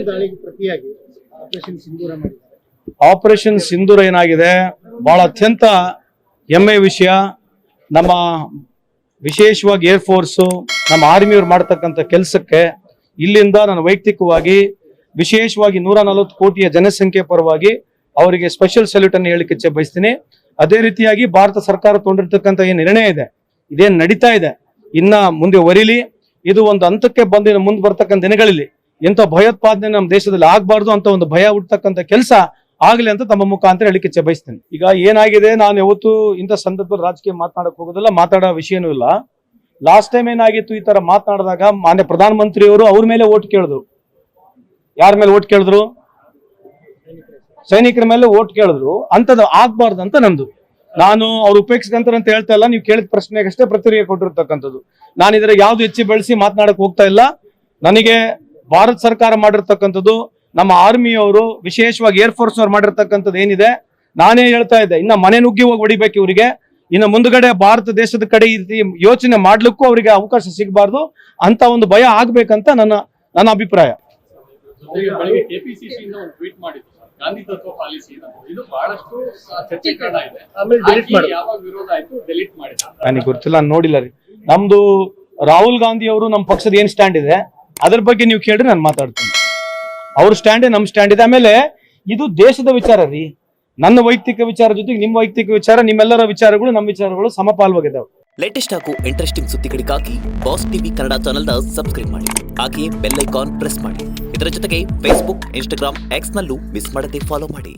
ದಾಳಿಗೆ ಪ್ರತಿಯಾಗಿ ಆಪರೇಷನ್ ಸಿಂಧೂರ ಮಾಡಿದ್ದಾರೆ. ಆಪರೇಷನ್ ಸಿಂಧೂರ ಏನಾಗಿದೆ, ಬಹಳ ಅತ್ಯಂತ ಹೆಮ್ಮೆಯ ವಿಷಯ. ನಮ್ಮ ವಿಶೇಷವಾಗಿ ಏರ್ಫೋರ್ಸು, ನಮ್ಮ ಆರ್ಮಿಯವ್ರು ಮಾಡ್ತಕ್ಕಂಥ ಕೆಲಸಕ್ಕೆ ಇಲ್ಲಿಂದ ನಾನು ವೈಯಕ್ತಿಕವಾಗಿ ವಿಶೇಷವಾಗಿ 140 ಕೋಟಿಯ ಜನಸಂಖ್ಯೆ ಪರವಾಗಿ ಅವರಿಗೆ ಸ್ಪೆಷಲ್ ಸಲ್ಯೂಟ್ ಅನ್ನು ಹೇಳಿಕ್ಕೆ ಇಚ್ಛೆ ಬಯಸ್ತೀನಿ. ಅದೇ ರೀತಿಯಾಗಿ ಭಾರತ ಸರ್ಕಾರ ತಗೊಂಡಿರ್ತಕ್ಕಂಥ ಏನು ನಿರ್ಣಯ ಇದೆ, ಇದೇನು ನಡೀತಾ ಇದೆ, ಇನ್ನ ಮುಂದೆ ವರಿಲಿ. ಇದು ಒಂದು ಹಂತಕ್ಕೆ ಬಂದು ಮುಂದೆ ಬರ್ತಕ್ಕಂಥ ದಿನಗಳಲ್ಲಿ ಎಂತ ಭಯೋತ್ಪಾದನೆ ನಮ್ಮ ದೇಶದಲ್ಲಿ ಆಗ್ಬಾರ್ದು ಅಂತ ಒಂದು ಭಯ ಹುಟ್ಟತಕ್ಕಂಥ ಕೆಲಸ ಆಗ್ಲಿ ಅಂತ ತಮ್ಮ ಮುಖಾಂತರ ಹೇಳಿಕೆ ಇಚ್ಛೆ ಬಯಸ್ತೇನೆ. ಈಗ ಏನಾಗಿದೆ, ನಾನು ಯಾವತ್ತು ಇಂಥ ಸಂದರ್ಭದಲ್ಲಿ ರಾಜಕೀಯ ಮಾತನಾಡಕ್ ಹೋಗೋದಿಲ್ಲ, ಮಾತಾಡೋ ವಿಷಯನೂ ಇಲ್ಲ. ಲಾಸ್ಟ್ ಟೈಮ್ ಏನಾಗಿತ್ತು, ಈ ತರ ಮಾತನಾಡಿದಾಗ ಮಾನ್ಯ ಪ್ರಧಾನಮಂತ್ರಿಯವರು ಅವ್ರ ಮೇಲೆ ಓಟ್ ಕೇಳಿದ್ರು. ಯಾರ ಮೇಲೆ ಓಟ್ ಕೇಳಿದ್ರು? ಸೈನಿಕರ ಮೇಲೆ ಓಟ್ ಕೇಳಿದ್ರು. ಅಂತದ್ದು ಆಗ್ಬಾರ್ದು ಅಂತ ನಂದು. ನಾನು ಅವ್ರು ಉಪೇಕ್ಷಿಸ್ಕೊಂತಾರೆ ಅಂತ ಹೇಳ್ತಾ ಇಲ್ಲ, ನೀವು ಕೇಳಿದ ಪ್ರಶ್ನೆಗಷ್ಟೇ ಪ್ರತಿಕ್ರಿಯೆ ಕೊಟ್ಟಿರ್ತಕ್ಕಂಥದ್ದು. ನಾನು ಇದರ ಯಾವ್ದು ಹೆಚ್ಚಿ ಬೆಳೆಸಿ ಮಾತನಾಡಕ್ ಹೋಗ್ತಾ ಇಲ್ಲ. ನನಗೆ ಭಾರತ ಸರ್ಕಾರ ಮಾಡಿರ್ತಕ್ಕಂಥದ್ದು, ನಮ್ಮ ಆರ್ಮಿಯವರು ವಿಶೇಷವಾಗಿ ಏರ್ಫೋರ್ಸ್ ಅವ್ರು ಮಾಡಿರ್ತಕ್ಕಂಥದ್ದು ಏನಿದೆ, ನಾನೇ ಹೇಳ್ತಾ ಇದ್ದೆ, ಇನ್ನ ಮನೆ ನುಗ್ಗಿ ಹೋಗಿ ಹೊಡಿಬೇಕು ಇವರಿಗೆ. ಇನ್ನು ಮುಂದ್ಗಡೆ ಭಾರತ ದೇಶದ ಕಡೆ ಈ ರೀತಿ ಯೋಚನೆ ಮಾಡ್ಲಿಕ್ಕೂ ಅವರಿಗೆ ಅವಕಾಶ ಸಿಗಬಾರ್ದು ಅಂತ ಒಂದು ಭಯ ಆಗ್ಬೇಕಂತ ನನ್ನ ಅಭಿಪ್ರಾಯ. ಗಾಂಧಿ ತತ್ವ ಪಾಲಿಸಿ ಇದು ಬಹಳಷ್ಟು ಚರ್ಚೆಕರಣ ಇದೆ. ನನಗೆ ಗೊತ್ತಿಲ್ಲ, ನಾನು ನೋಡಿಲ್ಲ ರೀ. ನಮ್ದು ರಾಹುಲ್ ಗಾಂಧಿ ಅವರು ನಮ್ಮ ಪಕ್ಷದ ಏನ್ ಸ್ಟ್ಯಾಂಡ್ ಇದೆ ಅದ್ರ ಬಗ್ಗೆ ನೀವು ಕೇಳ್ರಿ, ನಾನು ಮಾತಾಡ್ತೀನಿ. ಅವ್ರ ಸ್ಟ್ಯಾಂಡ್ ನಮ್ ಸ್ಟ್ಯಾಂಡ್ ಇದೆ. ಆಮೇಲೆ ಇದು ದೇಶದ ವಿಚಾರ ರೀ. ನನ್ನ ವೈಯಕ್ತಿಕ ವಿಚಾರ ಜೊತೆಗೆ ನಿಮ್ಮ ವೈಯಕ್ತಿಕ ವಿಚಾರ, ನಿಮ್ಮೆಲ್ಲರ ವಿಚಾರಗಳು ನಮ್ಮ ವಿಚಾರಗಳು ಸಮಪಾಲ್ವಾಗಿದ್ದಾವೆ. ಲೇಟೆಸ್ಟ್ ಹಾಗೂ ಇಂಟ್ರೆಸ್ಟಿಂಗ್ ಸುದ್ದಿಗಳಿಗಾಗಿ ಬಾಸ್ ಟಿವಿ ಕನ್ನಡ ಚಾನೆಲ್ನ ಸಬ್ಸ್ಕ್ರೈಬ್ ಮಾಡಿ. ಹಾಗೆಯೇ ಬೆಲ್ ಐಕಾನ್ ಪ್ರೆಸ್ ಮಾಡಿ. ಇದರ ಜೊತೆಗೆ ಫೇಸ್ಬುಕ್, ಇನ್ಸ್ಟಾಗ್ರಾಮ್, ಎಕ್ಸ್ ನಲ್ಲೂ ಮಿಸ್ ಮಾಡದೆ ಫಾಲೋ ಮಾಡಿ.